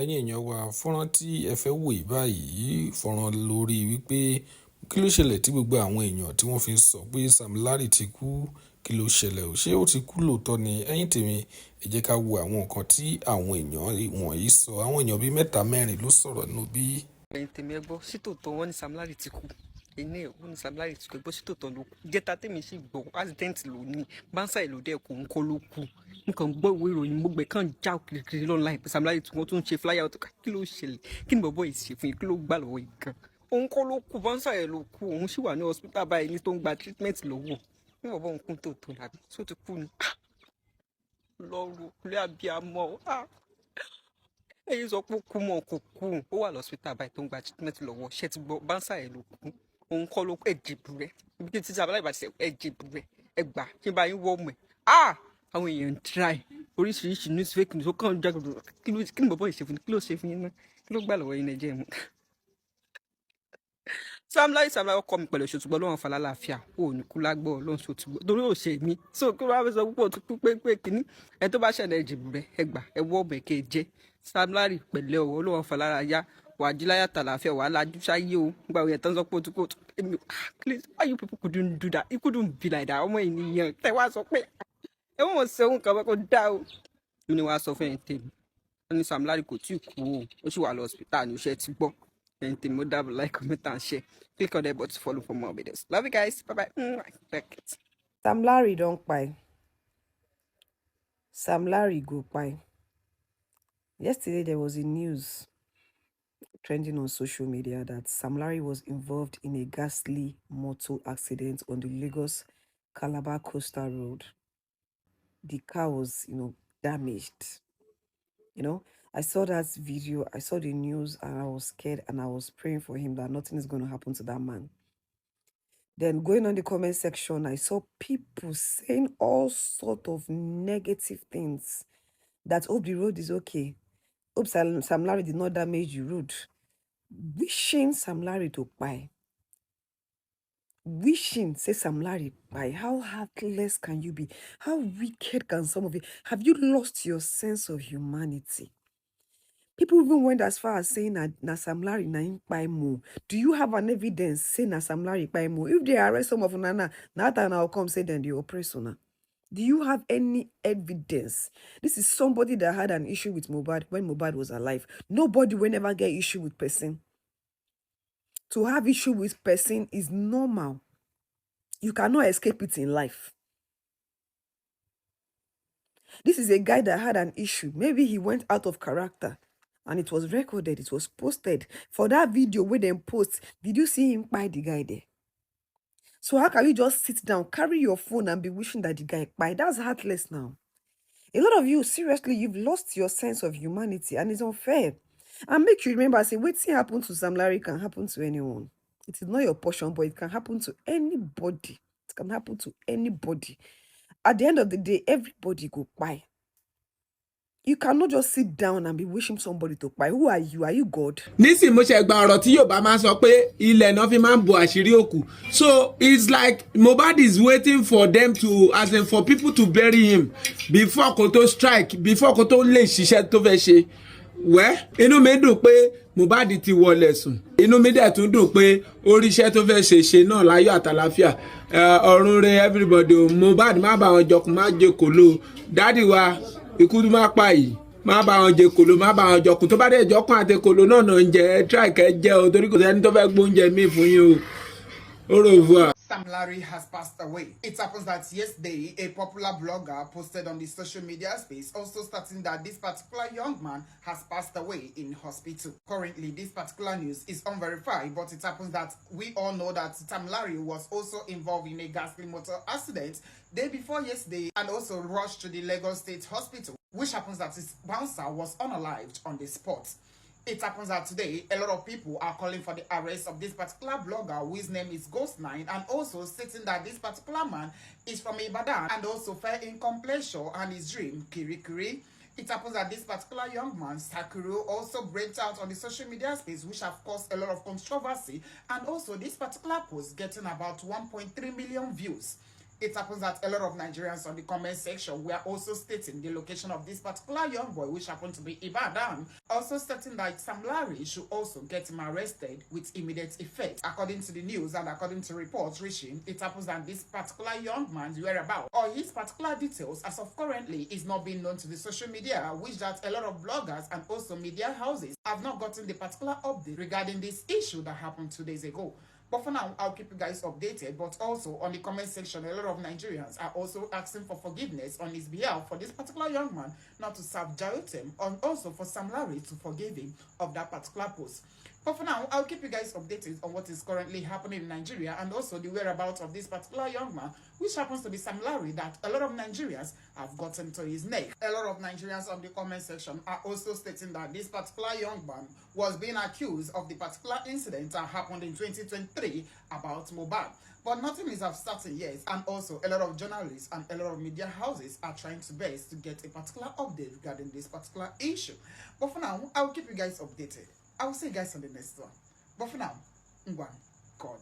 ẹ̀yin èèyàn wa fọ́nrán tí ẹ fẹ́ wò yìí báyìí fọ́nrán lórí wípé kí ló ṣẹlẹ̀ tí gbogbo àwọn èèyàn tí wọ́n fi ń sọ pé Sam Larry ti kú, kí ló ṣẹlẹ̀ ò ṣé ó ti kú lóòótọ́ ni. ẹ̀yin tèmi ẹ jẹ́ ká wo àwọn nǹkan tí àwọn èèyàn wọ̀nyí sọ. àwọn èèyàn bíi mẹ́ta mẹ́rin ló sọ̀rọ̀ nínú bí. ẹ̀yin tèmi ẹ gbọ́ sí tòótọ́ wọn ní Sam Larry ti kú ẹni ẹ̀ wọ́n ní Sam Larry ti kú ẹ gbọ́ sí tòótọ́ ló kú jẹ́ta tèmi sì gbọ́ accident ló ní bánsá ìlú dẹ́ kó ń kọ́ ló kú nǹkan gbọ́ ìwé ìròyìn gbogbo ẹ̀ kàn já kiri online pé Sam Larry tí wọ́n tún ń ṣe flyer out kí ló ṣẹlẹ̀ kí ni bọ́bọ́ yìí ṣe fún yín kí ló gbà lọ́wọ́ yìí gan òun kọ́ ló kú bánsá ẹ̀ ló kú òun sì wà ní hospital báyìí ní tó ń gba treatment lọ́wọ́ ní bọ́bọ́ òun kún tòótọ́ làbí tó ti kú ni lọ́rùn kúlẹ̀ àbíamọ́ ẹ̀yin sọ pé kú mọ́ kò kú ó wà lọ́sítà báyìí tó ń gba treatment lọ́wọ́ ṣé ti gbọ́ bánsá ẹ̀ ló kú òun kọ́ ló kú ẹ̀jẹ̀bù rẹ̀ ibi tí Sam Larry bá ti ṣe ẹ̀jẹ̀bù rẹ̀ ẹgbà kí n bá yín wọ́ ọmọ ẹ̀ àwọn èèyàn ń try oríṣiríṣi news fake news ó kàn ń jágòdò kí ni bọ́bọ́ yìí ṣe fún yín kí ló ṣe fún yín náà kí ló gbà lọ́wọ́ yín ẹ̀jẹ̀ mu. Sam Larry ọkọ mi pẹ̀lú oṣù tùgbọ́ lọ́wọ́n falá láàfíà ó ní kú lágbọ́ ọlọ́run ṣò tùgbọ́ torí ò ṣe mí so kí wọ́n á fẹ́ sọ púpọ̀ tó pé kínní ẹ tó bá ṣẹlẹ̀ ẹ̀jẹ̀bù rẹ̀ ẹgbà ẹ wọ́ ọbẹ̀ kẹ́ ẹ jẹ́ Sam Larry pẹ̀lẹ́ ọ̀wọ́ lọ́wọ́n falá ya wà á jí láyà tàlàáfíà wà á lajú sáyé o gba òye tán sọ pé òtún kò èmi please why you people couldn't do that it couldn't be like that ọmọ ènìyàn tẹ wá sọ pé ẹ wọ́n ṣe ohun kan kó dá o mi ni wàá sọ fún ẹ̀yin tèmi wọ́n ní Sam Larry kò tí ì kú o ó sì wà lọ hospital ní oṣù ti gbọ́ ẹ̀yin tèmi ó dábò like comment and share click on the button to follow for more videos love you guys bye bye. Sam Larry don kpai. Sam Larry go kpai. Yesterday there was a news trending on social media that Sam Larry was involved in a ghastly motor accident on the Lagos-Calabar coastal road. The car was, damaged. I saw that video, I saw the news, and I was scared, and I was praying for him that nothing is going to happen to that man. Then going on the comment section, I saw people saying all sort of negative things. That hope the road is okay. Hope Sam Larry did not damage the road. Wishing Sam Larry to buy. Wishing, say Sam Larry, buy. How heartless can you be? How wicked can some of you? Have you lost your sense of humanity? People even went as far as saying that na Sam Larry na him buy more. Do you have an evidence saying na Sam Larry buy more? If they arrest some of Nana, now that I'll come say then they oppress Una. Do you have any evidence? This is somebody that had an issue with Mohbad when Mohbad was alive. Nobody will never get issue with person. To have issue with person is normal. You cannot escape it in life. This is a guy that had an issue. Maybe he went out of character and it was recorded, it was posted. For that video where they post, did you see him buy the guy there? So how can you just sit down, carry your phone and be wishing that the guy buy? That's heartless now. A lot of you, seriously, you've lost your sense of humanity and it's unfair. And make you remember, say, waiting happen to Sam Larry can happen to anyone. It is not your portion, but it can happen to anybody. It can happen to anybody. At the end of the day, everybody go buy. You cannot just sit down and be wishing somebody to buy. Who are you? Are you God? Nísìnyí mo ṣe gba ọ̀rọ̀ tí Yorùbá máa sọ pé ilẹ̀ náà fi máa ń bo àṣírí òkú. So it's like Mohbad is waiting for them to, as in for people to bury him before kó tó strike, before kó tó lè ṣiṣẹ́ tó fẹ́ ṣe. Inú mi dùn pé Mohbad ti wọlé sùn. Inú mi dẹ̀ tún dùn pé oríṣẹ́ tó fẹ́ ṣe náà láyọ̀ àtàlàfíà. Ọ̀run rẹ̀ everybody Mohbad má bá wọn jọkùn má jẹ kòló. Dádì wa ikú tó máa pa yìí má bá wọn jẹ kòló má bá wọn jọkùn tó bá dé jọkùn àti kòló náà ń jẹ try kẹ jẹ o torí kò sẹ́ni tó fẹ́ gbóúnjẹ míì fún yín o. Au revoir. Sam Larry has passed away. It happens that yesterday, a popular blogger posted on the social media space also stating that this particular young man has passed away in hospital. Currently, this particular news is unverified, but it happens that we all know that Sam Larry was also involved in a ghastly motor accident day before yesterday and also rushed to the Lagos State Hospital, which happens that his bouncer was unalived on the spot. It happens that today, a lot of people are calling for the arrest of this particular blogger whose name is Ghost9 and also stating that this particular man is from Ibadan and also fell in completion and his dream, Kirikiri. It happens that this particular young man, Sakuru, also breaks out on the social media space, which have caused a lot of controversy, and also this particular post getting about 1.3 million views. It happens that a lot of Nigerians on the comment section were also stating the location of this particular young boy, which happened to be Ibadan, also stating that Sam Larry should also get him arrested with immediate effect. According to the news and according to reports reaching, it happens that this particular young man's whereabouts or his particular details as of currently is not being known to the social media, which that a lot of bloggers and also media houses have not gotten the particular update regarding this issue that happened 2 days ago. But for now, I'll keep you guys updated. But also on the comment section, a lot of Nigerians are also asking for forgiveness on his behalf for this particular young man not to serve jail term, and also for Sam Larry to forgive him of that particular post. But for now, I'll keep you guys updated on what is currently happening in Nigeria and also the whereabouts of this particular young man, which happens to be Sam Larry, that a lot of Nigerians have gotten to his neck. A lot of Nigerians on the comment section are also stating that this particular young man was being accused of the particular incident that happened in 2023 about Mohbad. But nothing is of certain yet, and also a lot of journalists and a lot of media houses are trying to best to get a particular update regarding this particular issue. But for now, I'll keep you guys updated. I will see you guys on the next one. But for now, Ngwan, God.